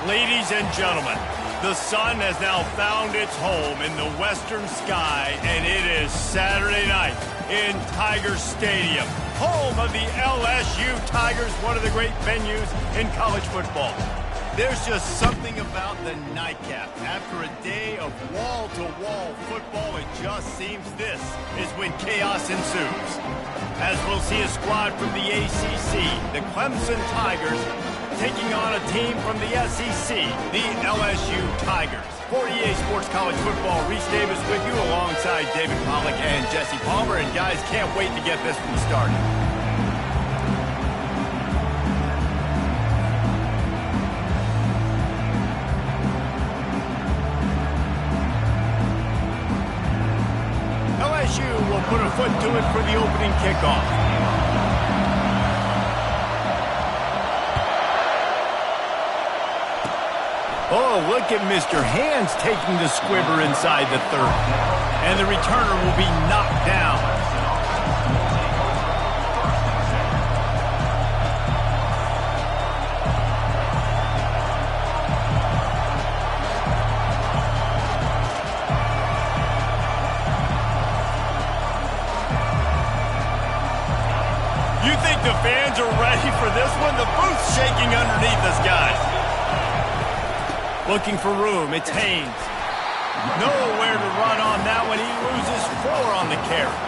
Ladies and gentlemen, the sun has now found its home in the western sky, and it is Saturday night in Tiger Stadium, home of the LSU Tigers, one of the great venues in college football. There's just something about the nightcap. After a day of wall-to-wall football, it just seems this is when chaos ensues. As we'll see a squad from the ACC, the Clemson Tigers, taking on a team from the SEC, the LSU Tigers. For EA Sports College Football, Reese Davis with you alongside David Pollack and Jesse Palmer. And guys, can't wait to get this one started. LSU will put a foot to it for the opening kickoff. Oh, look at Mr. Hands taking the squibber inside the 30. And the returner will be knocked down. You think the fans are ready for this one? The booth's shaking underneath us, guys. Looking for room, it's Haynes. Nowhere to run on that one. He loses 4 on the carry.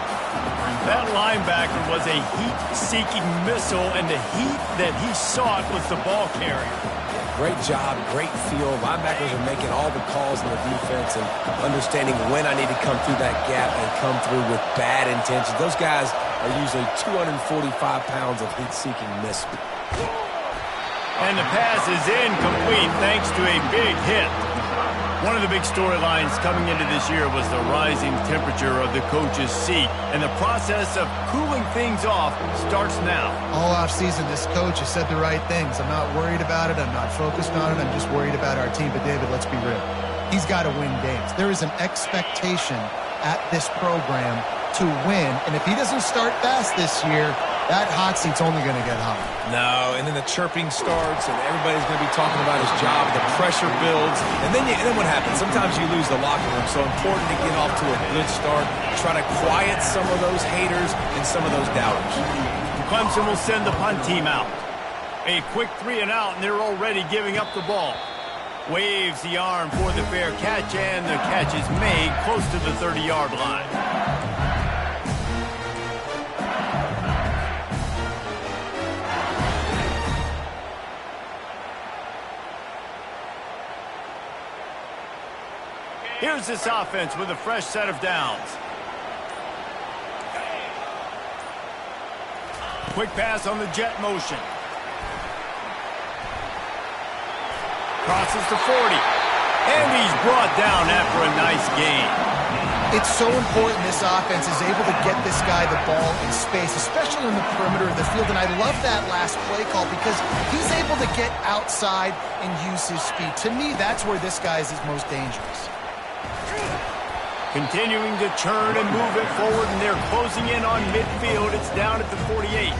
That linebacker was a heat-seeking missile, and the heat that he sought was the ball carrier. Great job, great feel. Linebackers are making all the calls in the defense and understanding when I need to come through that gap and come through with bad intentions. Those guys are usually 245 pounds of heat-seeking missile. And the pass is incomplete thanks to a big hit. One of the big storylines coming into this year was the rising temperature of the coach's seat. And the process of cooling things off starts now. All offseason, this coach has said the right things. I'm not worried about it. I'm not focused on it. I'm just worried about our team. But, David, let's be real. He's got to win games. There is an expectation at this program to win. And if he doesn't start fast this year, that hot seat's only going to get hot. No, and then the chirping starts, and everybody's going to be talking about his job. The pressure builds, and then what happens? Sometimes you lose the locker room. So important to get off to a good start. Try to quiet some of those haters and some of those doubters. Clemson will send the punt team out. A quick 3 and out, and they're already giving up the ball. Waves the arm for the fair catch, and the catch is made close to the 30-yard line. Here's this offense with a fresh set of downs. Quick pass on the jet motion. Crosses to 40. And he's brought down after a nice gain. It's so important this offense is able to get this guy the ball in space, especially in the perimeter of the field. And I love that last play call because he's able to get outside and use his speed. To me, that's where this guy is his most dangerous. Continuing to churn and move it forward, and they're closing in on midfield. It's down at the 48.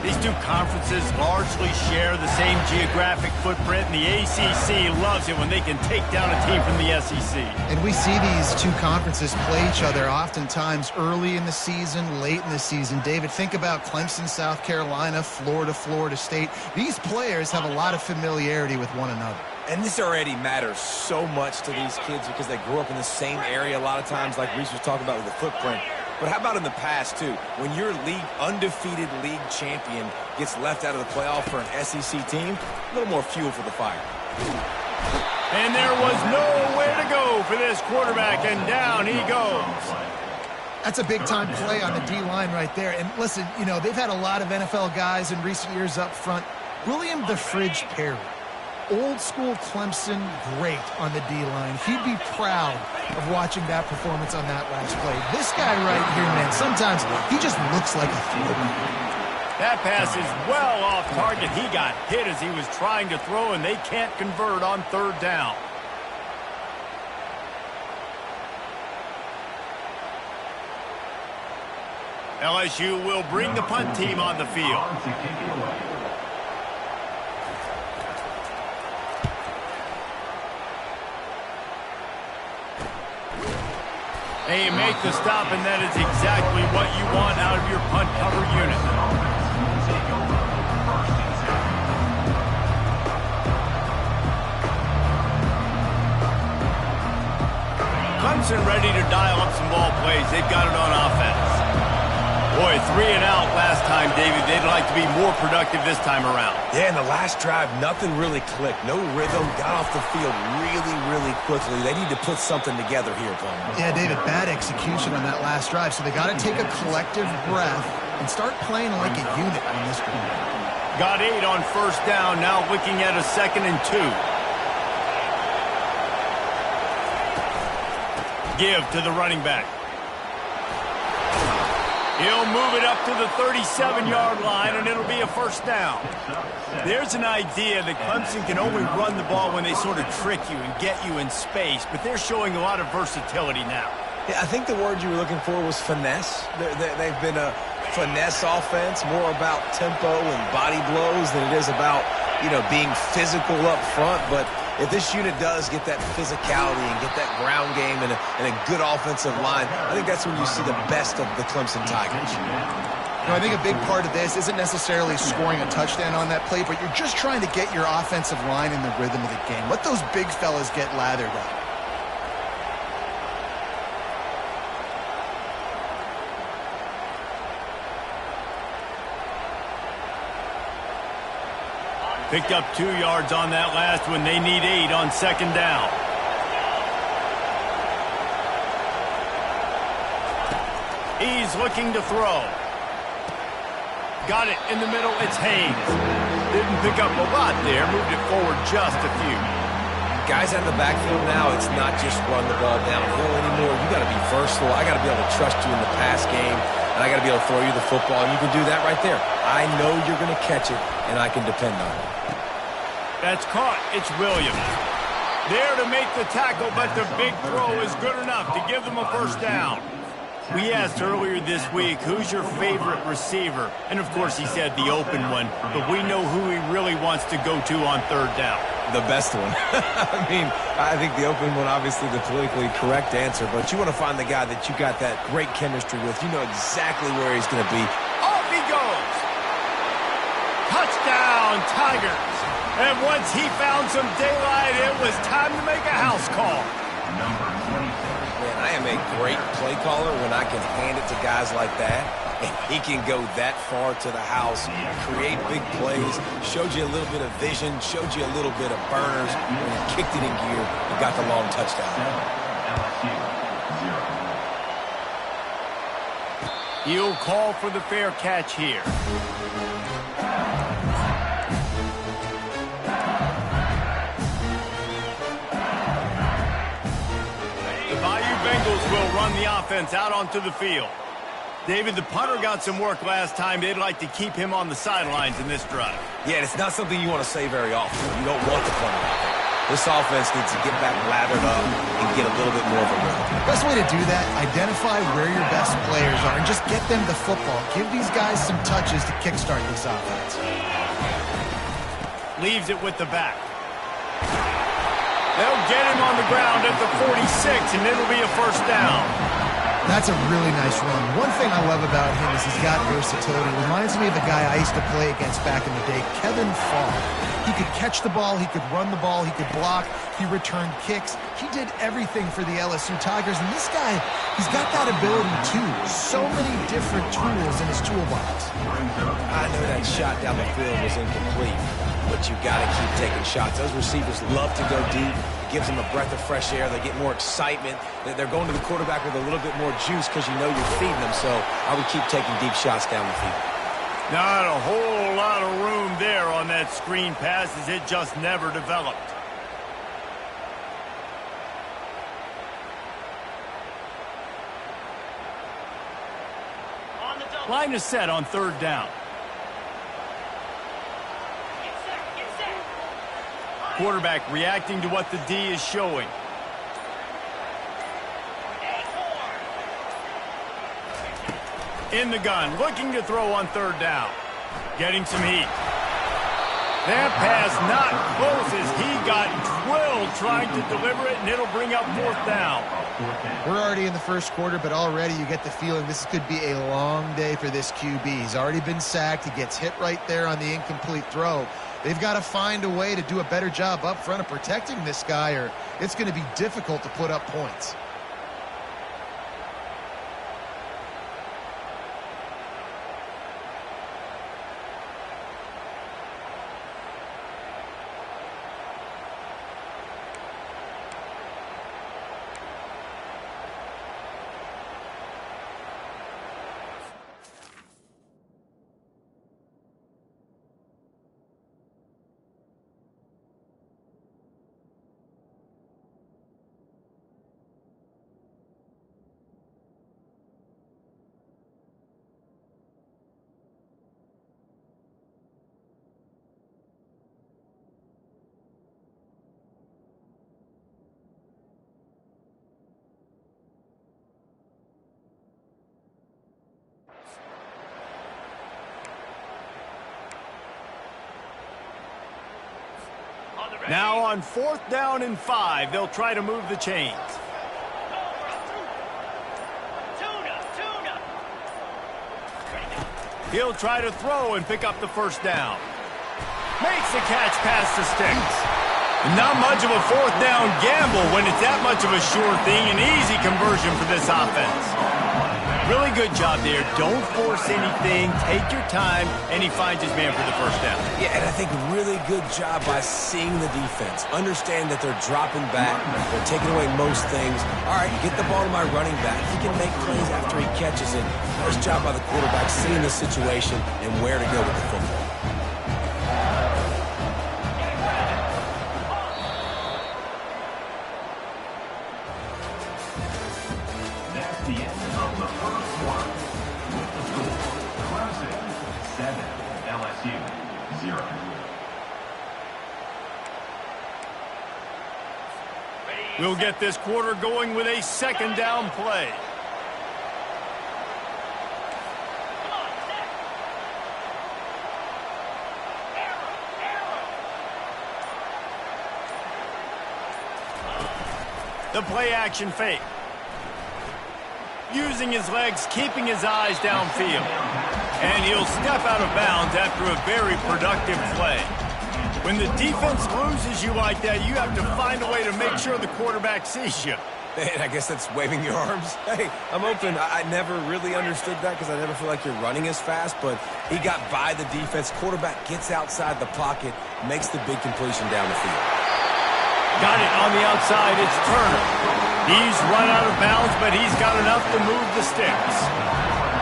These two conferences largely share the same geographic footprint, and the ACC loves it when they can take down a team from the SEC. And we see these two conferences play each other oftentimes early in the season, late in the season. David, think about Clemson, South Carolina, Florida State. These players have a lot of familiarity with one another. And this already matters so much to these kids because they grew up in the same area a lot of times, like Reese was talking about with the footprint. But how about in the past, too? When your undefeated league champion gets left out of the playoff for an SEC team, a little more fuel for the fire. And there was nowhere to go for this quarterback, and down he goes. That's a big-time play on the D-line right there. And listen, you know, they've had a lot of NFL guys in recent years up front. William the Fridge Perry. Old-school Clemson, great on the D-line. He'd be proud of watching that performance on that last play. This guy right here, man, sometimes he just looks like a throwback. That pass is well off target. He got hit as he was trying to throw, and they can't convert on 3rd down. LSU will bring the punt team on the field. And you make the stop, and that is exactly what you want out of your punt cover unit. Clemson ready to dial up some ball plays. They've got it on offense. Boy, 3 and out last time, David. They'd like to be more productive this time around. Yeah, in the last drive, nothing really clicked. No rhythm. Got off the field really, really quickly. They need to put something together here, Clem. Yeah, David, bad execution on that last drive. So they got to take a collective breath and start playing like a unit on this one. Got 8 on first down. Now looking at a 2nd and 2. Give to the running back. He'll move it up to the 37-yard line, and it'll be a first down. There's an idea that Clemson can only run the ball when they sort of trick you and get you in space, but they're showing a lot of versatility now. Yeah, I think the word you were looking for was finesse. They've been a finesse offense, more about tempo and body blows than it is about, being physical up front. But if this unit does get that physicality and get that ground game and a good offensive line, I think that's when you see the best of the Clemson Tigers. I think a big part of this isn't necessarily scoring a touchdown on that play, but you're just trying to get your offensive line in the rhythm of the game. Let those big fellas get lathered up. Picked up 2 yards on that last one. They need 8 on 2nd down. He's looking to throw. Got it in the middle. It's Haynes. Didn't pick up a lot there. Moved it forward just a few. Guys out of the backfield now, it's not just run the ball downhill anymore. You got to be versatile. I got to be able to trust you in the pass game, and I got to be able to throw you the football, and you can do that right there. I know you're going to catch it, and I can depend on it. That's caught. It's Williams. There to make the tackle, but the big throw is good enough to give them a first down. We asked earlier this week, who's your favorite receiver? And, of course, he said the open one, but we know who he really wants to go to on 3rd down. The best one. I think the open one, obviously the politically correct answer, but you want to find the guy that you got that great chemistry with. You know exactly where he's going to be. Off he goes. Touchdown, Tigers. And once he found some daylight, it was time to make a house call. Man, I am a great play caller when I can hand it to guys like that. And he can go that far to the house, create big plays, showed you a little bit of vision, showed you a little bit of burners, and he kicked it in gear and got the long touchdown. He'll call for the fair catch here. Bengals will run the offense out onto the field. David, the punter got some work last time. They'd like to keep him on the sidelines in this drive. Yeah, it's not something you want to say very often. You don't want the punter out there. This offense needs to get back lathered up and get a little bit more of a rhythm. Best way to do that, identify where your best players are and just get them the football. Give these guys some touches to kickstart this offense. Leaves it with the back. They'll get him on the ground at the 46, and it'll be a first down. That's a really nice run. One thing I love about him is he's got versatility. Reminds me of a guy I used to play against back in the day, Kevin Fall. He could catch the ball, he could run the ball, he could block, he returned kicks. He did everything for the LSU Tigers, and this guy, he's got that ability too. So many different tools in his toolbox. I know that shot down the field was incomplete, but you got to keep taking shots. Those receivers love to go deep. It gives them a breath of fresh air. They get more excitement. They're going to the quarterback with a little bit more juice because you know you're feeding them. So I would keep taking deep shots down the field. Not a whole lot of room there on that screen pass as it just never developed. Line is set on 3rd down. Quarterback reacting to what the D is showing. In the gun, looking to throw on 3rd down. Getting some heat. That pass not close as he got drilled trying to deliver it, and it'll bring up 4th down. We're already in the first quarter, but already you get the feeling this could be a long day for this QB. He's already been sacked. He gets hit right there on the incomplete throw. They've got to find a way to do a better job up front of protecting this guy, or it's going to be difficult to put up points. Now on 4th down and 5, they'll try to move the chains. He'll try to throw and pick up the 1st down. Makes the catch past the sticks. Not much of a 4th down gamble when it's that much of a sure thing. An easy conversion for this offense. Really good job there. Don't force anything. Take your time, and he finds his man for the 1st down. Yeah, and I think really good job by seeing the defense. Understand that they're dropping back. They're taking away most things. All right, get the ball to my running back. He can make plays after he catches it. Nice job by the quarterback seeing the situation and where to go with the football. We'll get this quarter going with a 2nd down play. The play action fake. Using his legs, keeping his eyes downfield. And he'll step out of bounds after a very productive play. When the defense loses you like that, you have to find a way to make sure the quarterback sees you. And I guess that's waving your arms. Hey, I'm open. I never really understood that because I never feel like you're running as fast, but he got by the defense. Quarterback gets outside the pocket, makes the big completion down the field. Got it on the outside. It's Turner. He's run out of bounds, but he's got enough to move the sticks.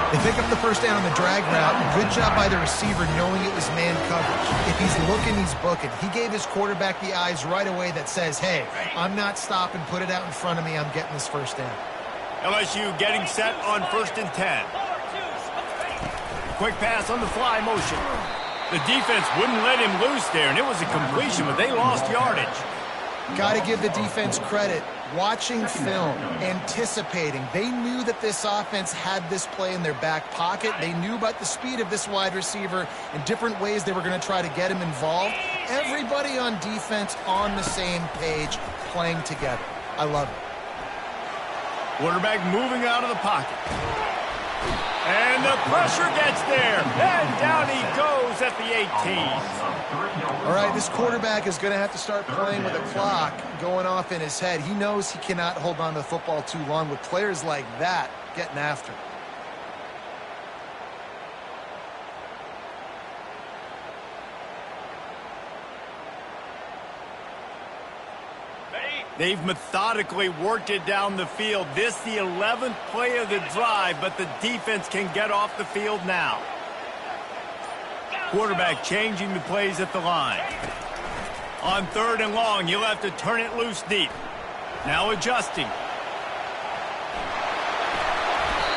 They pick up the 1st down on the drag route. Good job by the receiver knowing it was man coverage. If he's looking, he's booking. He gave his quarterback the eyes right away that says, hey, I'm not stopping. Put it out in front of me. I'm getting this 1st down. LSU getting set on 1st and 10. Quick pass on the fly motion. The defense wouldn't let him loose there, and it was a completion, but they lost yardage. Got to give the defense credit. Watching film, anticipating. They knew that this offense had this play in their back pocket. They knew about the speed of this wide receiver and different ways they were going to try to get him involved. Everybody on defense on the same page, playing together. I love it. Quarterback moving out of the pocket. And the pressure gets there. And down he goes at the 18. All right, this quarterback is going to have to start playing with a clock going off in his head. He knows he cannot hold on to the football too long with players like that getting after him. They've methodically worked it down the field. This the 11th play of the drive, but the defense can get off the field now. Quarterback changing the plays at the line. On 3rd and long, you'll have to turn it loose deep. Now adjusting.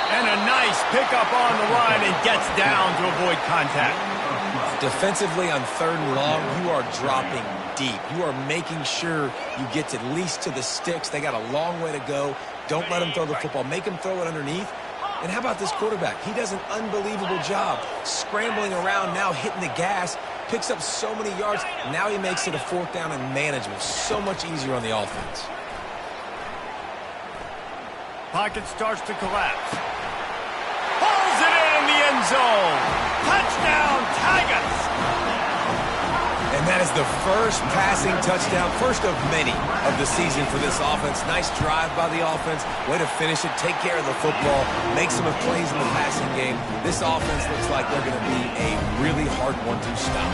And a nice pickup on the line and gets down to avoid contact. Defensively on 3rd and long, you are dropping deep. You are making sure you get to at least to the sticks. They got a long way to go. Don't let them throw the football. Make them throw it underneath. And how about this quarterback? He does an unbelievable job scrambling around now, hitting the gas. picks up so many yards. Now he makes it a 4th down and manageable. So much easier on the offense. Pocket starts to collapse. Pulls it in the end zone. Touchdown, Tigers! And that is the first passing touchdown, first of many of the season for this offense. Nice drive by the offense. Way to finish it, take care of the football, make some plays in the passing game. This offense looks like they're going to be a really hard one to stop.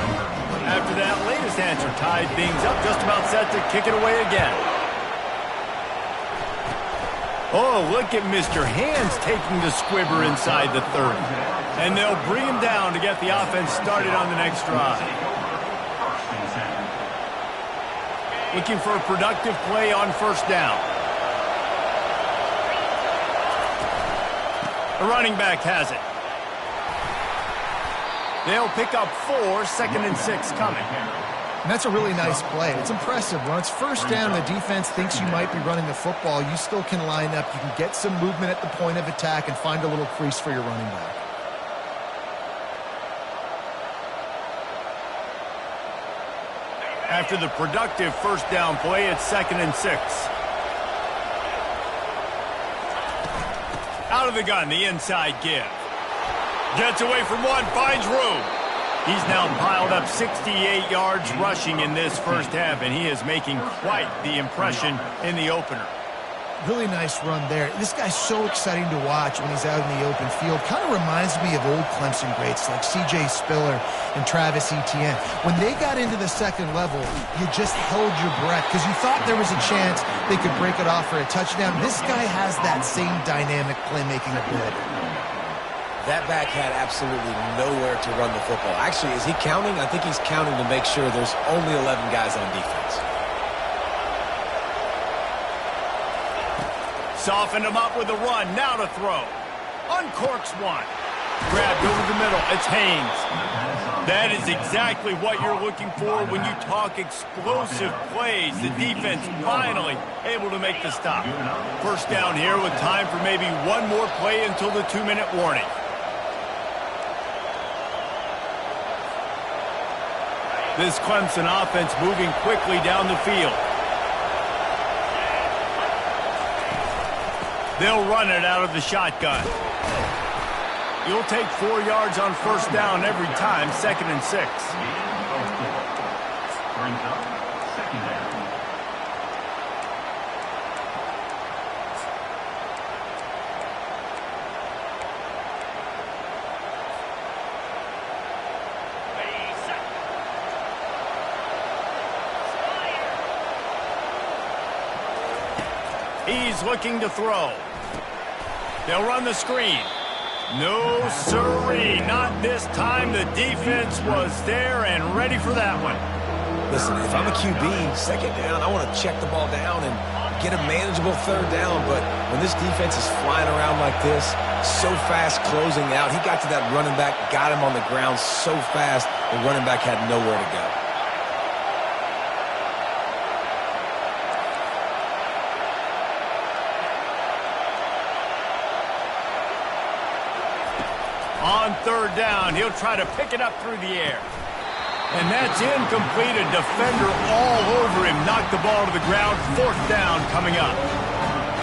After that latest answer tied things up, just about set to kick it away again. Oh, look at Mr. Hands taking the squibber inside the 30. And they'll bring him down to get the offense started on the next drive. Looking for a productive play on 1st down. The running back has it. They'll pick up 4, 2nd and 6 coming. And that's a really nice play. It's impressive. When it's 1st down and the defense thinks you might be running the football, you still can line up. You can get some movement at the point of attack and find a little crease for your running back. After the productive 1st down play, it's 2nd and 6. Out of the gun, the inside give. Gets away from one, finds room. He's now piled up 68 yards rushing in this 1st half, and he is making quite the impression in the opener. Really nice run there. This guy's so exciting to watch when he's out in the open field. Kind of reminds me of old Clemson greats like C.J. Spiller and Travis Etienne. When they got into the 2nd level, you just held your breath because you thought there was a chance they could break it off for a touchdown. This guy has that same dynamic playmaking ability. That back had absolutely nowhere to run the football. Actually, is he counting? I think he's counting to make sure there's only 11 guys on defense. Softened him up with a run. Now to throw. Uncorks one. Grabbed over the middle. It's Haynes. That is exactly what you're looking for when you talk explosive plays. The defense finally able to make the stop. 1st down here with time for maybe one more play until the 2-minute warning. This Clemson offense moving quickly down the field. They'll run it out of the shotgun. You'll take 4 yards on 1st down every time, 2nd and 6. Brings up 2nd down. He's looking to throw. They'll run the screen. No siree, not this time. The defense was there and ready for that one. Listen, if I'm a QB, 2nd down, I want to check the ball down and get a manageable 3rd down. But when this defense is flying around like this, so fast closing out, he got to that running back, got him on the ground so fast, the running back had nowhere to go. On 3rd down, he'll try to pick it up through the air. And that's incomplete. A defender all over him. Knocked the ball to the ground. 4th down coming up.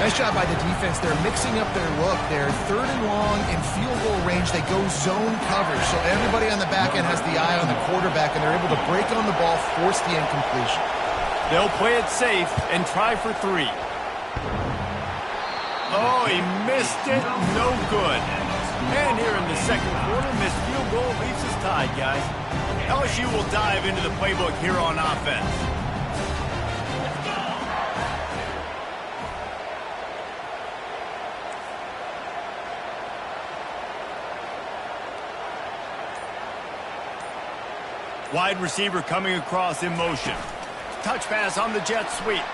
Nice job by the defense. They're mixing up their look. They're 3rd and long in field goal range. They go zone coverage. So everybody on the back end has the eye on the quarterback, and they're able to break on the ball, force the incompletion. They'll play it safe and try for 3. Oh, he missed it. No good. And here in the 2nd quarter, missed field goal leaves us tied, guys. LSU will dive into the playbook here on offense. Wide receiver coming across in motion. Touch pass on the jet sweep.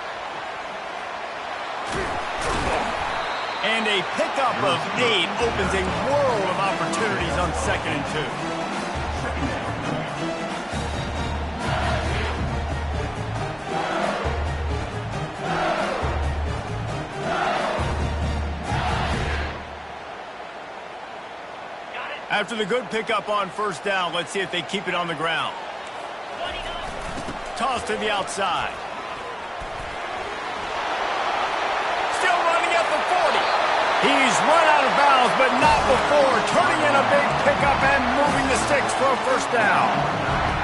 And a pickup of 8 opens a world of opportunities on 2nd and 2. After the good pickup on 1st down, let's see if they keep it on the ground. toss to the outside. Still running at the 40. He's run out of bounds, but not before turning in a big pickup and moving the sticks for a first down.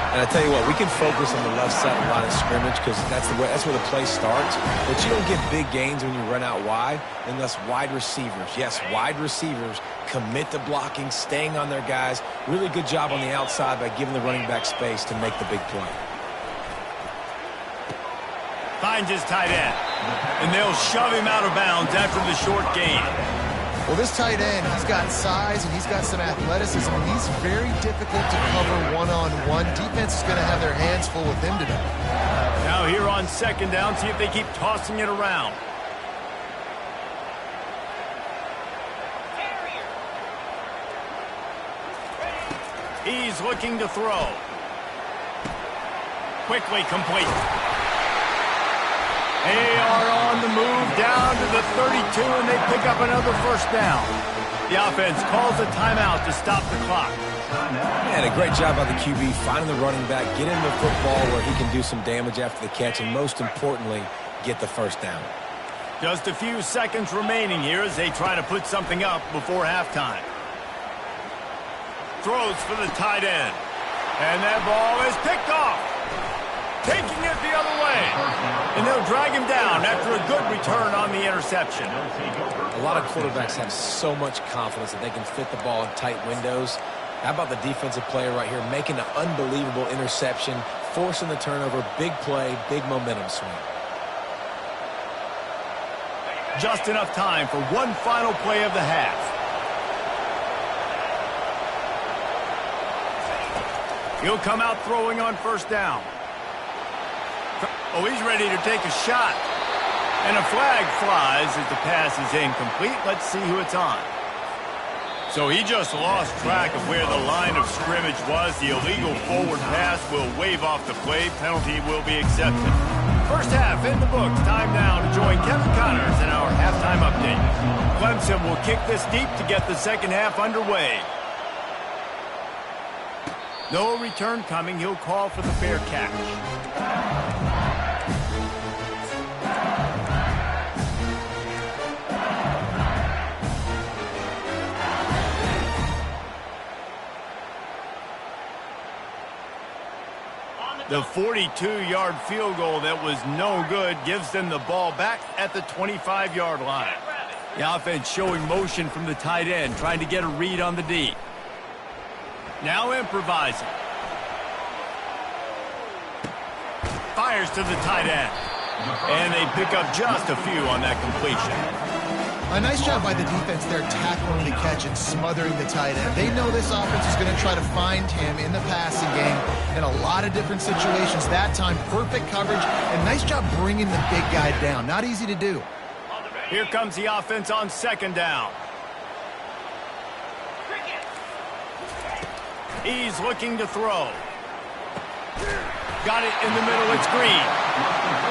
And I tell you what, we can focus on the left side of the line of scrimmage because that's where the play starts. But you don't get big gains when you run out wide unless wide receivers, yes, wide receivers, commit to blocking, staying on their guys. Really good job on the outside by giving the running back space to make the big play. Finds his tight end. And they'll shove him out of bounds after the short gain. Well, this tight end, he's got size and he's got some athleticism, and he's very difficult to cover one-on-one. Defense is going to have their hands full with him today. Now here on second down, see if they keep tossing it around. He's looking to throw. Quickly complete. They are on the move down to the 32, and they pick up another first down. The offense calls a timeout to stop the clock. And a great job by the QB finding the running back, get him the football where he can do some damage after the catch, and most importantly, get the first down. Just a few seconds remaining here as they try to put something up before halftime. Throws for the tight end. And that ball is picked off. Taking it the other way. And they'll drag him down after a good return on the interception. A lot of quarterbacks have so much confidence that they can fit the ball in tight windows. How about the defensive player right here making an unbelievable interception, forcing the turnover, big play, big momentum swing. Just enough time for one final play of the half. He'll come out throwing on first down. Oh, he's ready to take a shot. And a flag flies as the pass is incomplete. Let's see who it's on. So he just lost track of where the line of scrimmage was. The illegal forward pass will wave off the play. Penalty will be accepted. First half in the books. Time now to join Kevin Connors in our halftime update. Clemson will kick this deep to get the second half underway. No return coming. He'll call for the fair catch. The 42-yard field goal that was no good gives them the ball back at the 25-yard line. The offense showing motion from the tight end, trying to get a read on the D. Now improvising. Fires to the tight end. And they pick up just a few on that completion. A nice job by the defense there tackling the catch and smothering the tight end. They know this offense is going to try to find him in the passing game in a lot of different situations. That time, perfect coverage, and nice job bringing the big guy down. Not easy to do. Here comes the offense on second down. He's looking to throw. Got it in the middle. It's Green.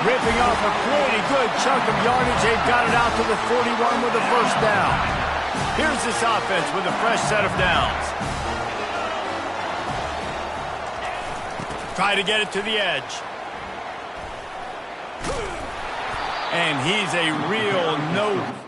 Ripping off a pretty good chunk of yardage. They've got it out to the 41 with a first down. Here's this offense with a fresh set of downs. Try to get it to the edge. And he's a real no.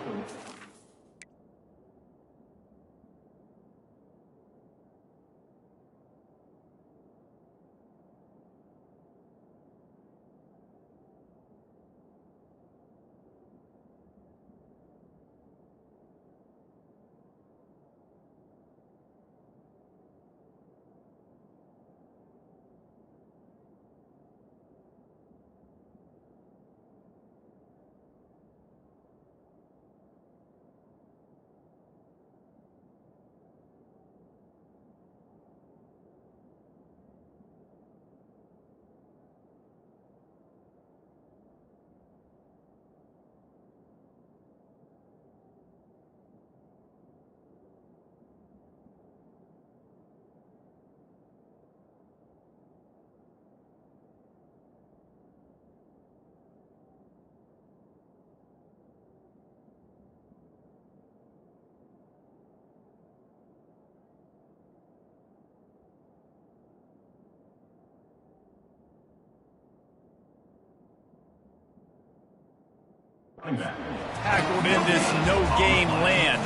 Tackled in this no-gain land.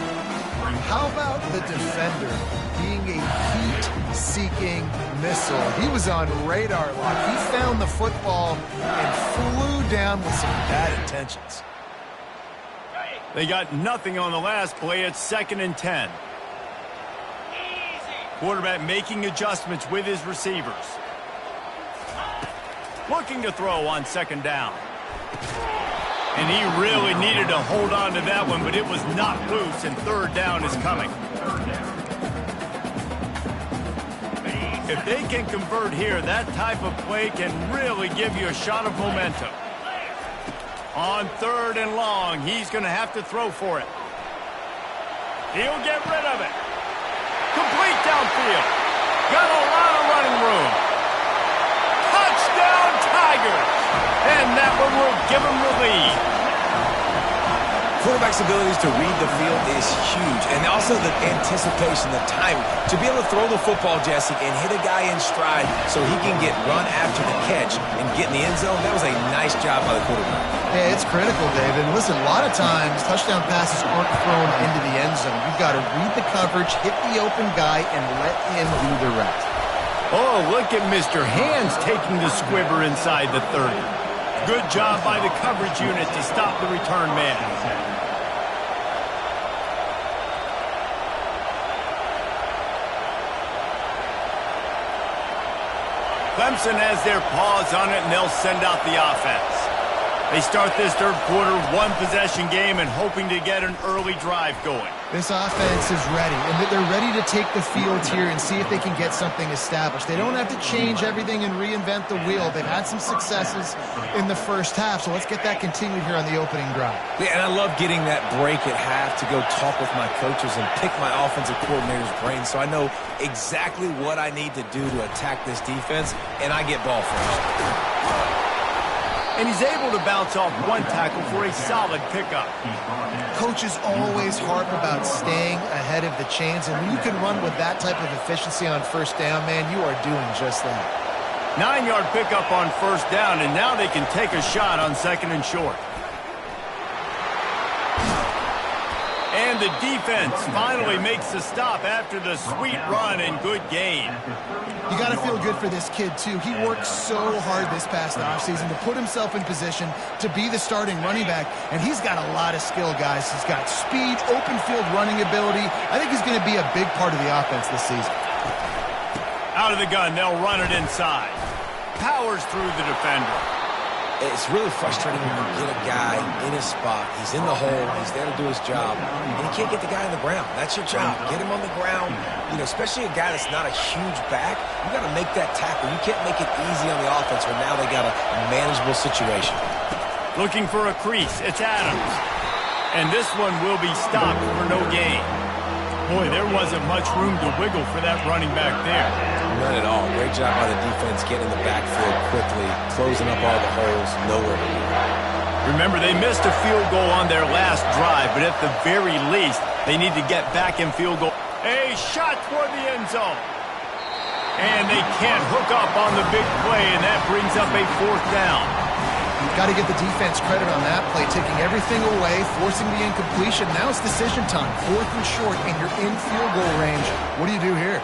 How about the defender being a heat-seeking missile? He was on radar lock. He found the football and flew down with some bad intentions. They got nothing on the last play. It's 2nd and 10. Quarterback making adjustments with his receivers. Looking to throw on 2nd down. And he really needed to hold on to that one, but it was not loose, and 3rd down is coming. If they can convert here, that type of play can really give you a shot of momentum. On 3rd and long, he's going to have to throw for it. He'll get rid of it. Complete downfield. Got a lot of running room. Touchdown, Tigers! And that one will give him the lead. Quarterback's abilities to read the field is huge, and also the anticipation, the timing. To be able to throw the football, Jesse, and hit a guy in stride so he can get run after the catch and get in the end zone, that was a nice job by the quarterback. Yeah, it's critical, David. Listen, a lot of times touchdown passes aren't thrown into the end zone. You've got to read the coverage, hit the open guy, and let him do the rest. Oh, look at Mr. Hands taking the squibber inside the 30. Good job by the coverage unit to stop the return man. Clemson has their paws on it, and they'll send out the offense. They start this 3rd quarter, 1-possession game, and hoping to get an early drive going. This offense is ready, and they're ready to take the field here and see if they can get something established. They don't have to change everything and reinvent the wheel. They've had some successes in the first half, so let's get that continued here on the opening drive. Yeah, and I love getting that break at half to go talk with my coaches and pick my offensive coordinator's brain so I know exactly what I need to do to attack this defense, and I get ball first. And he's able to bounce off one tackle for a solid pickup. Coaches always harp about staying ahead of the chains, and when you can run with that type of efficiency on 1st down, man, you are doing just that. 9-yard pickup on 1st down, and now they can take a shot on 2nd and short. And the defense finally makes the stop after the sweet run and good gain. You got to feel good for this kid, too. He worked so hard this past offseason to put himself in position to be the starting running back, and he's got a lot of skill, guys. He's got speed, open field running ability. I think he's going to be a big part of the offense this season. Out of the gun, they'll run it inside. Powers through the defender. It's really frustrating when you get a guy in his spot. He's in the hole. He's there to do his job. And you can't get the guy on the ground. That's your job. Get him on the ground. You know, especially a guy that's not a huge back. You got to make that tackle. You can't make it easy on the offense when now they got a manageable situation. Looking for a crease. It's Adams. And this one will be stopped for no gain. Boy, there wasn't much room to wiggle for that running back there. None at all. Great job by the defense getting in the backfield quickly, closing up all the holes, nowhere to go. Remember, they missed a field goal on their last drive, but at the very least, they need to get back in field goal. A shot toward the end zone. And they can't hook up on the big play, and that brings up a 4th down. You've got to give the defense credit on that play, taking everything away, forcing the incompletion. Now it's decision time. 4th and short, and you're in field goal range. What do you do here?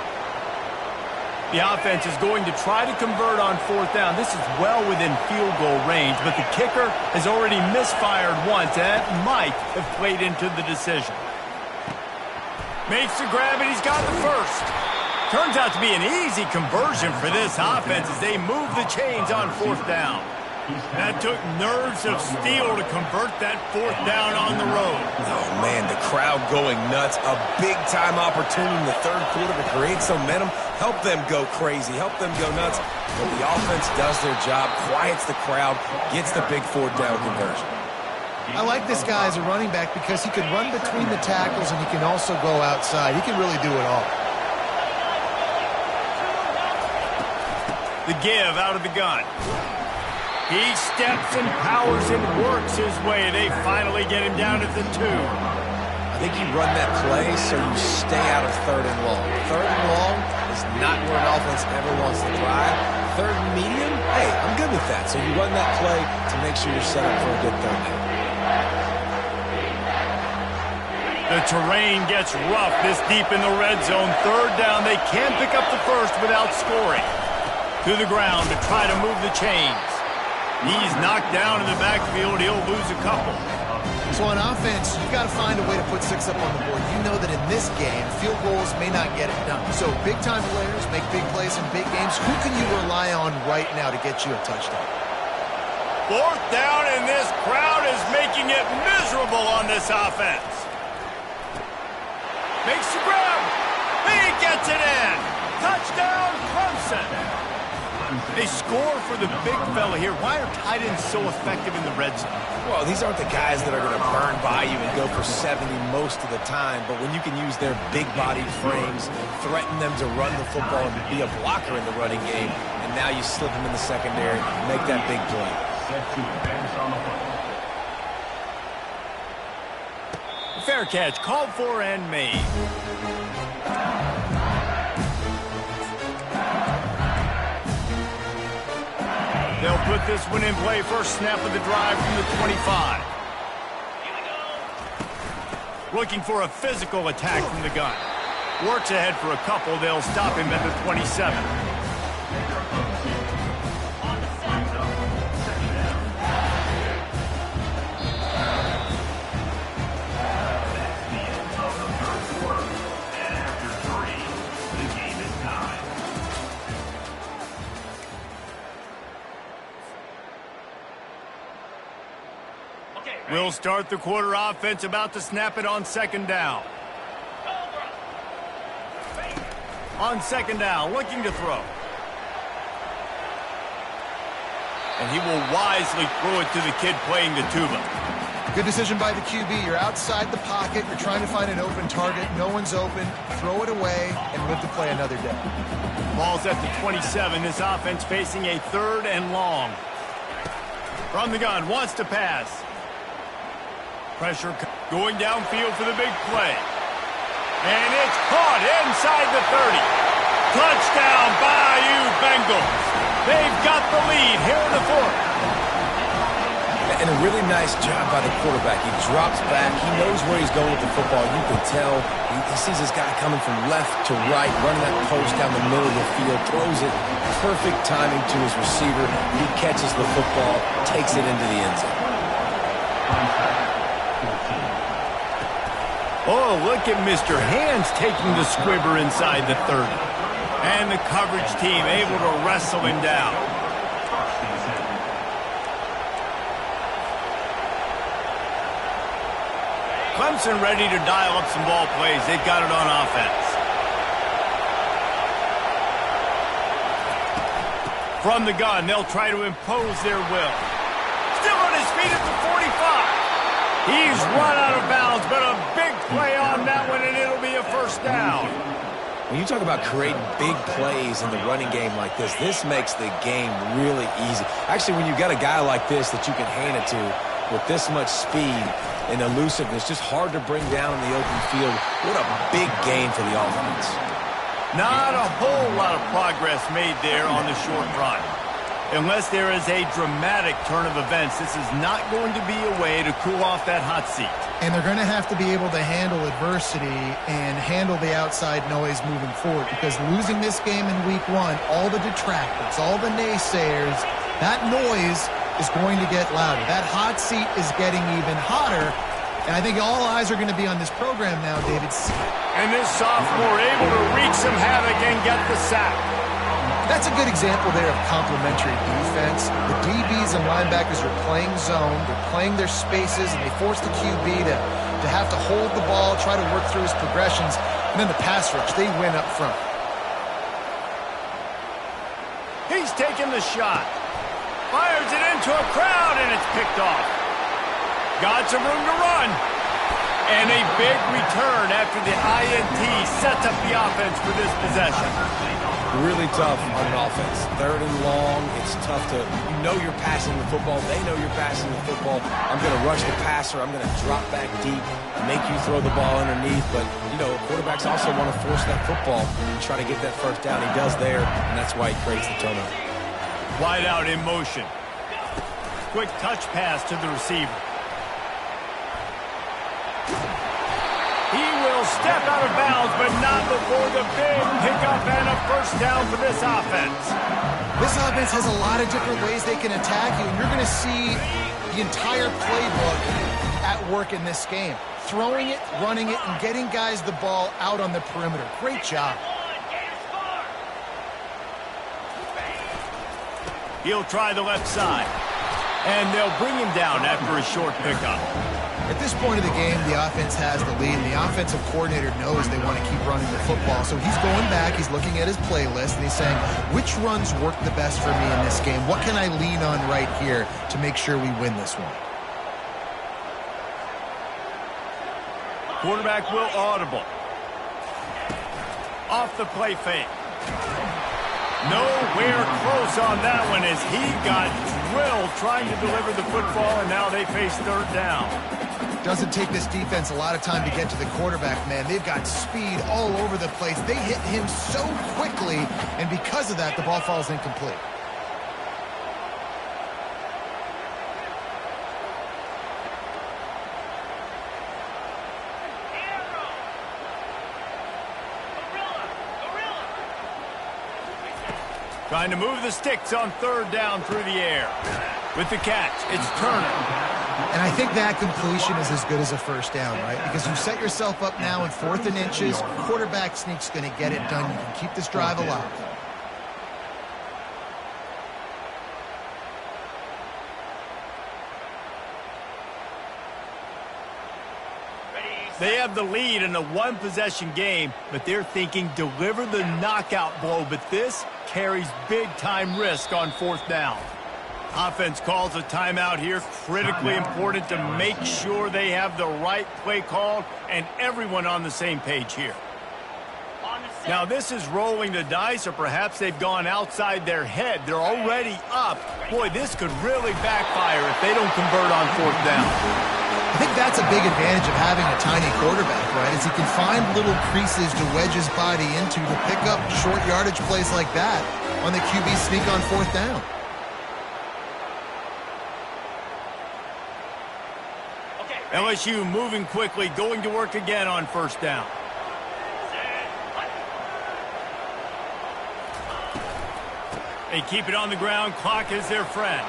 The offense is going to try to convert on 4th down. This is well within field goal range, but the kicker has already misfired once, and that might have played into the decision. Makes the grab, and he's got the first. Turns out to be an easy conversion for this offense as they move the chains on 4th down. That took nerves of steel to convert that 4th down on the road. Oh, man, the crowd going nuts. A big-time opportunity in the 3rd quarter to create some momentum. Help them go crazy. Help them go nuts. But the offense does their job, quiets the crowd, gets the big 4th down conversion. I like this guy as a running back because he can run between the tackles and he can also go outside. He can really do it all. The give out of the gun. He steps and powers and works his way. They finally get him down at the 2. I think you run that play so you stay out of 3rd and long. 3rd and long is not where an offense ever wants to thrive. 3rd and medium, hey, I'm good with that. So you run that play to make sure you're set up for a good 3rd down. terrain gets rough this deep in the red zone. Third down, they can't pick up the first without scoring. To the ground to try to move the chains. He's knocked down in the backfield. He'll lose a couple. So on offense, you've got to find a way to put 6 up on the board. You know that in this game, field goals may not get it done. So big-time players make big plays in big games. Who can you rely on right now to get you a touchdown? Fourth down, and this crowd is making it miserable on this offense. Makes the grab. He gets it in. Touchdown, Clemson. They score for the big fella here. Why are tight ends so effective in the red zone? Well, these aren't the guys that are going to burn by you and go for 70 most of the time, but when you can use their big-bodied frames, threaten them to run the football and be a blocker in the running game, and now you slip them in the secondary, make that big play. Fair catch, called for and made. They'll put this one in play. First snap of the drive from the 25. Looking for a physical attack from the gun. Works ahead for a couple. They'll stop him at the 27. We'll start the quarter offense, about to snap it on second down. On second down, looking to throw. And he will wisely throw it to the kid playing the tuba. Good decision by the QB. You're outside the pocket. You're trying to find an open target. No one's open. Throw it away and live to play another day. Ball's at the 27. This offense facing a third and long. From the gun, wants to pass. Pressure going downfield for the big play. And it's caught inside the 30. Touchdown, Bayou Bengals. They've got the lead here in the fourth. And a really nice job by the quarterback. He drops back. He knows where he's going with the football. You can tell. He sees this guy coming from left to right, running that post down the middle of the field, throws it. Perfect timing to his receiver. He catches the football, takes it into the end zone. Oh, look at Mr. Hands taking the squibber inside the 30. And the coverage team able to wrestle him down. Clemson ready to dial up some ball plays. They've got it on offense. From the gun, they'll try to impose their will. Still on his feet at the 45. He's run out of bounds, but a big play on that one, and it'll be a first down. When you talk about creating big plays in the running game like this makes the game really easy. Actually, when you've got a guy like this that you can hand it to with this much speed and elusiveness, just hard to bring down in the open field, what a big gain for the offense. Not a whole lot of progress made there on the short run. Unless there is a dramatic turn of events, this is not going to be a way to cool off that hot seat. And they're going to have to be able to handle adversity and handle the outside noise moving forward, because losing this game in week 1, all the detractors, all the naysayers, that noise is going to get louder. That hot seat is getting even hotter, and I think all eyes are going to be on this program now, David. And this sophomore able to wreak some havoc and get the sack. That's a good example there of complementary defense. The DBs and linebackers are playing zone, they're playing their spaces, and they force the QB to have to hold the ball, try to work through his progressions, and then the pass rush, they win up front. He's taking the shot. Fires it into a crowd, and it's picked off. Got some room to run. And a big return after the INT sets up the offense for this possession. Really tough on an offense. Third and long, it's tough to, you know you're passing the football, they know you're passing the football. I'm going to rush the passer, I'm going to drop back deep, make you throw the ball underneath, but, you know, quarterbacks also want to force that football and try to get that first down. He does there, and that's why he creates the turnover. Wide out in motion. Quick touch pass to the receiver. He step out of bounds, but not before the big pickup and a first down for this offense. This offense has a lot of different ways they can attack you, and you're going to see the entire playbook at work in this game. Throwing it, running it, and getting guys the ball out on the perimeter. Great job. He'll try the left side. And they'll bring him down after a short pickup. At this point of the game, the offense has the lead, and the offensive coordinator knows they want to keep running the football. So he's going back, he's looking at his playlist, and he's saying, which runs work the best for me in this game? What can I lean on right here to make sure we win this one? Quarterback will audible. Off the play fake. Nowhere close on that one as he got drilled trying to deliver the football, and now they face third down. Doesn't take this defense a lot of time to get to the quarterback, man. They've got speed all over the place. They hit him so quickly, and because of that, the ball falls incomplete. Trying to move the sticks on third down through the air. With the catch, it's Turner. And I think that completion is as good as a first down, right? Because you set yourself up now in 4th and inches. Quarterback sneak's going to get it done. You can keep this drive alive. They have the lead in a one-possession game, but they're thinking deliver the knockout blow. But this carries big-time risk on 4th down. Offense calls a timeout here. Critically important to make sure they have the right play called and everyone on the same page here. Now, this is rolling the dice, or perhaps they've gone outside their head. They're already up. Boy, this could really backfire if they don't convert on 4th down. I think that's a big advantage of having a tiny quarterback, right? Is he can find little creases to wedge his body into to pick up short yardage plays like that on the QB sneak on 4th down. LSU moving quickly, going to work again on 1st down. They keep it on the ground. Clock is their friend.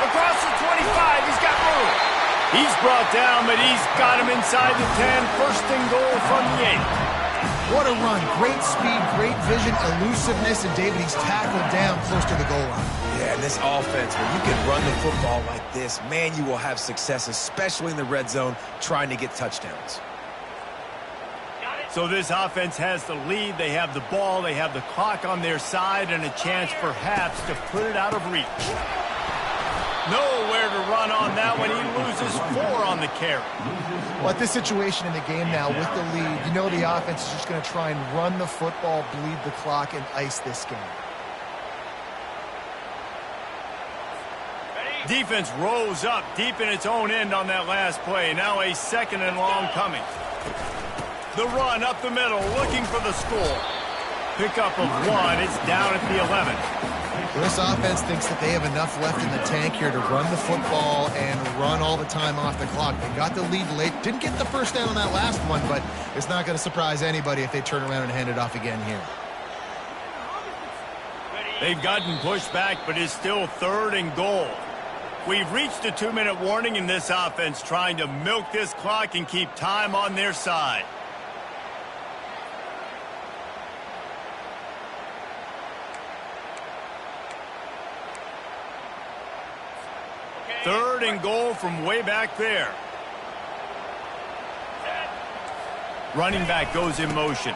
Across the 25, he's got room. He's brought down, but he's got him inside the 10. 1st and goal from the 8. What a run. Great speed, great vision, elusiveness, and David, he's tackled down close to the goal line. Yeah, and this offense, when you can run the football like this, man, you will have success, especially in the red zone, trying to get touchdowns. So this offense has the lead. They have the ball. They have the clock on their side and a chance perhaps to put it out of reach. Nowhere to run on that one. He loses 4 on the carry. Well, at this situation in the game now with the lead, you know the offense is just going to try and run the football, bleed the clock, and ice this game. Defense rose up deep in its own end on that last play. Now a 2nd and long coming. The run up the middle, looking for the score. Pickup of 1. It's down at the 11. This offense thinks that they have enough left in the tank here to run the football and run all the time off the clock. They got the lead late. Didn't get the first down on that last one, but it's not going to surprise anybody if they turn around and hand it off again here. They've gotten pushed back, but it's still 3rd and goal. We've reached a 2-minute warning in this offense, trying to milk this clock and keep time on their side. Third and goal from way back there. Running back goes in motion.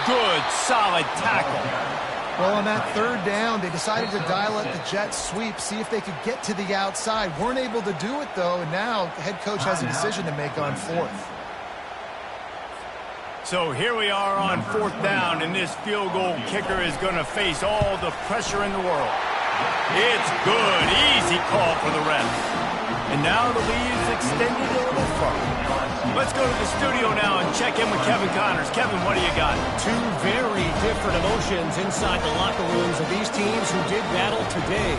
Good, solid tackle. Well, on that 3rd down, they decided to dial up the jet sweep, see if they could get to the outside. Weren't able to do it, though, and now the head coach has a decision to make on 4th. So here we are on 4th down, and this field goal kicker is going to face all the pressure in the world. It's good. Easy call for the ref. And now the lead is extended a little further. Let's go to the studio now and check in with Kevin Connors. Kevin, what do you got? 2 very different emotions inside the locker rooms of these teams who did battle today.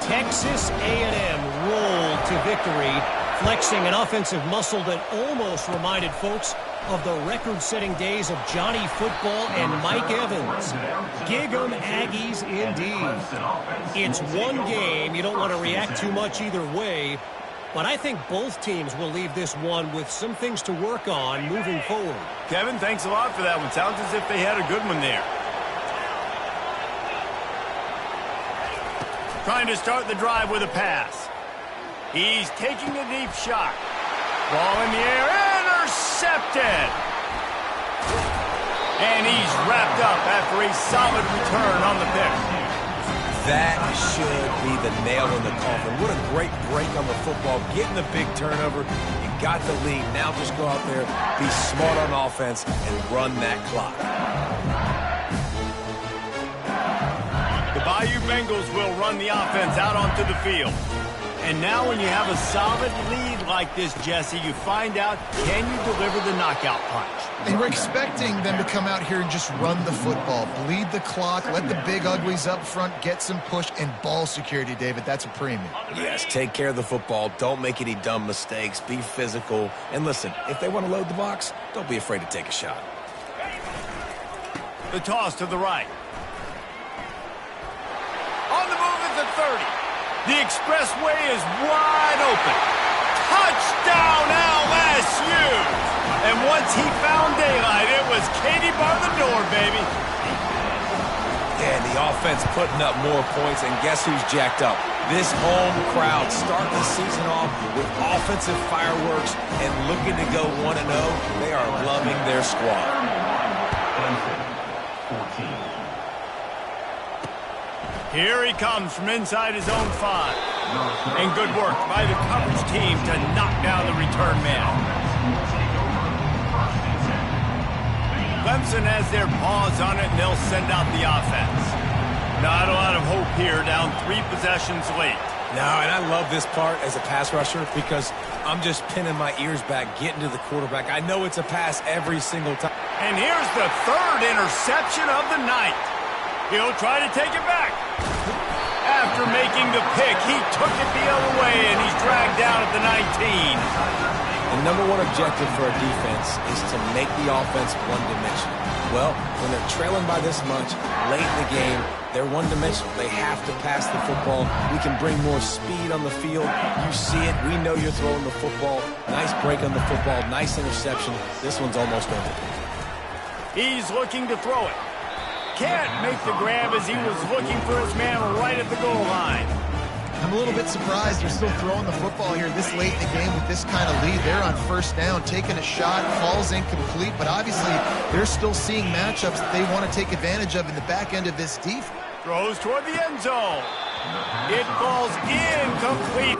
Texas A&M rolled to victory flexing an offensive muscle that almost reminded folks of the record-setting days of Johnny Football and Mike Evans. Gig 'em Aggies indeed. It's one game. You don't want to react too much either way, but I think both teams will leave this one with some things to work on moving forward. Kevin, thanks a lot for that one. Sounds as if they had a good one there. Trying to start the drive with a pass. He's taking a deep shot. Ball in the air, intercepted. And he's wrapped up after a solid return on the pick. That should be the nail in the coffin. What a great break on the football. Getting the big turnover. You got the lead. Now just go out there, be smart on offense, and run that clock. The Bayou Bengals will run the offense out onto the field. And now when you have a solid lead like this, Jesse, you find out, can you deliver the knockout punch? And we're expecting them to come out here and just run the football, bleed the clock, let the big uglies up front get some push, and ball security, David. That's a premium. Yes, take care of the football. Don't make any dumb mistakes. Be physical. And listen, if they want to load the box, don't be afraid to take a shot. The toss to the right. On the move at the 30. The expressway is wide open. Touchdown LSU! And once he found daylight, it was Katie bar the door, baby. Yeah, the offense putting up more points, and guess who's jacked up? This home crowd starting the season off with offensive fireworks and looking to go 1-0. They are loving their squad. 14. Here he comes from inside his own 5. And good work by the coverage team to knock down the return man. Clemson has their paws on it, and they'll send out the offense. Not a lot of hope here, down 3 possessions late. No, and I love this part as a pass rusher because I'm just pinning my ears back, getting to the quarterback. I know it's a pass every single time. And here's the 3rd interception of the night. He'll try to take it back. After making the pick, he took it the other way, and he's dragged down at the 19. The number one objective for a defense is to make the offense one-dimensional. Well, when they're trailing by this much, late in the game, they're one-dimensional. They have to pass the football. We can bring more speed on the field. You see it. We know you're throwing the football. Nice break on the football. Nice interception. This one's almost over. He's looking to throw it. Can't make the grab as he was looking for his man right at the goal line. I'm a little bit surprised they're still throwing the football here this late in the game with this kind of lead. They're on first down, taking a shot, falls incomplete, but obviously they're still seeing matchups that they want to take advantage of in the back end of this defense. Throws toward the end zone. It falls incomplete.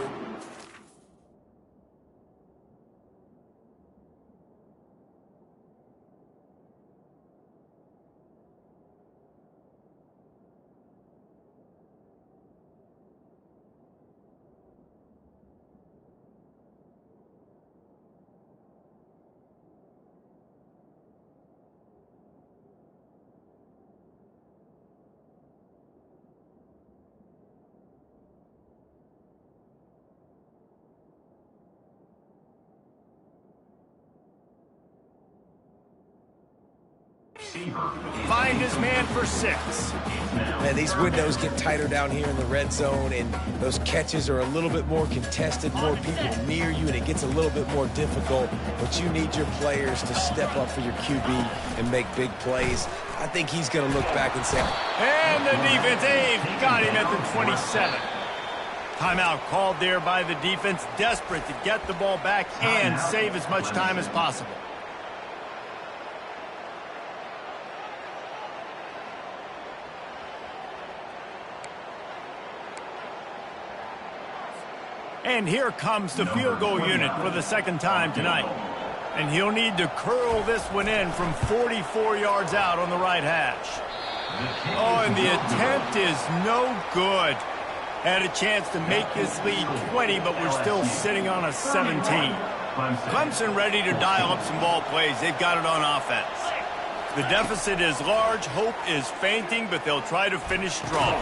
Find his man for 6. Man, these windows get tighter down here in the red zone, and those catches are a little bit more contested, more people near you, and it gets a little bit more difficult. But you need your players to step up for your QB and make big plays. I think he's going to look back and say... And the defense, they've got him at the 27. Timeout called there by the defense, desperate to get the ball back and save as much time as possible. And here comes the field goal unit for the 2nd time tonight. And he'll need to curl this one in from 44 yards out on the right hash. Oh, and the attempt is no good. Had a chance to make this lead 20, but we're still sitting on a 17. Clemson ready to dial up some ball plays. They've got it on offense. The deficit is large. Hope is fainting, but they'll try to finish strong.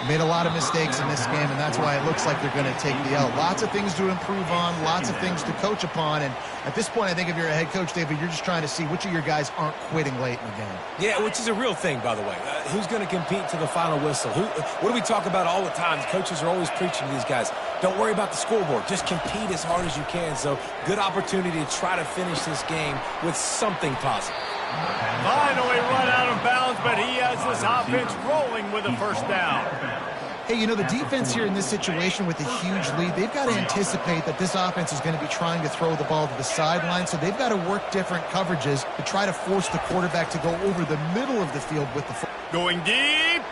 Made a lot of mistakes in this game, and that's why it looks like they're going to take the L. Lots of things to improve on, lots of things to coach upon, and at this point, I think if you're a head coach, David, you're just trying to see which of your guys aren't quitting late in the game. Yeah, which is a real thing, by the way. Who's going to compete to the final whistle? What do we talk about all the time? Coaches are always preaching to these guys. Don't worry about the scoreboard. Just compete as hard as you can. So, good opportunity to try to finish this game with something positive. Finally run out of bounds, but he has this offense rolling with a first down. Hey, you know, the defense here in this situation with a huge lead, they've got to anticipate that this offense is going to be trying to throw the ball to the sideline, so they've got to work different coverages to try to force the quarterback to go over the middle of the field with the football. Going deep.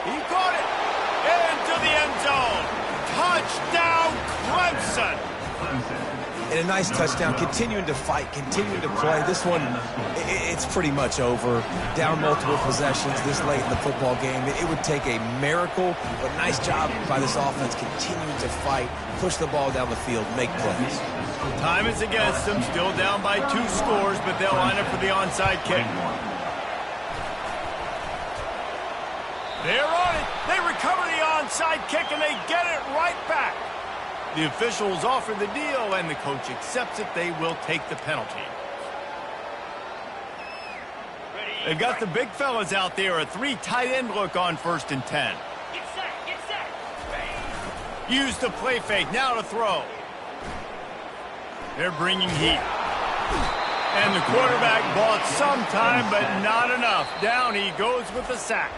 He caught it into the end zone. Touchdown, Clemson. And a nice touchdown, continuing to fight, continuing to play. This one, it's pretty much over. Down multiple possessions this late in the football game. It would take a miracle, but nice job by this offense continuing to fight, push the ball down the field, make plays. Time is against them, still down by 2 scores, but they'll line up for the onside kick. They're on it. They recover the onside kick, and they get it right back. The officials offer the deal, and the coach accepts it. They will take the penalty. They've got the big fellas out there, a 3 tight end look on 1st and 10. Get set. Use the play fake, now to throw. They're bringing heat. And the quarterback bought some time, but not enough. Down he goes with the sack.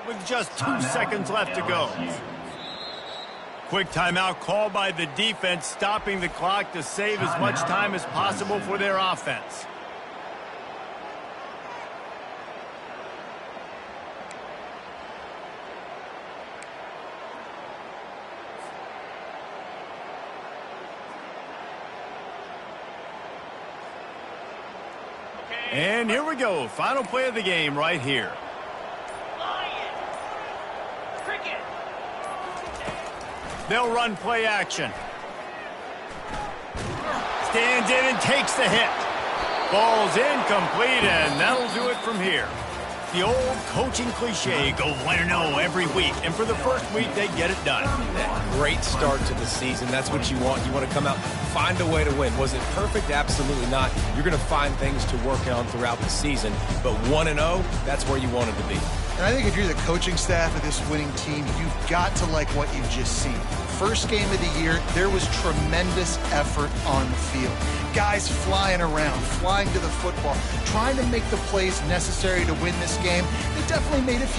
With just 2 seconds left to go. Quick timeout called by the defense, stopping the clock to save as much time as possible for their offense. And here we go. Final play of the game right here. They'll run play action. Stands in and takes the hit. Ball's incomplete, and that'll do it from here. The old coaching cliche, go 1-0 every week. And for the first week, they get it done. Great start to the season. That's what you want. You want to come out, find a way to win. Was it perfect? Absolutely not. You're going to find things to work on throughout the season. But 1-0, that's where you wanted to be. And I think if you're the coaching staff of this winning team, you've got to like what you've just seen. First game of the year, there was tremendous effort on the field. Guys flying around, flying to the football, trying to make the plays necessary to win this game. They definitely made a few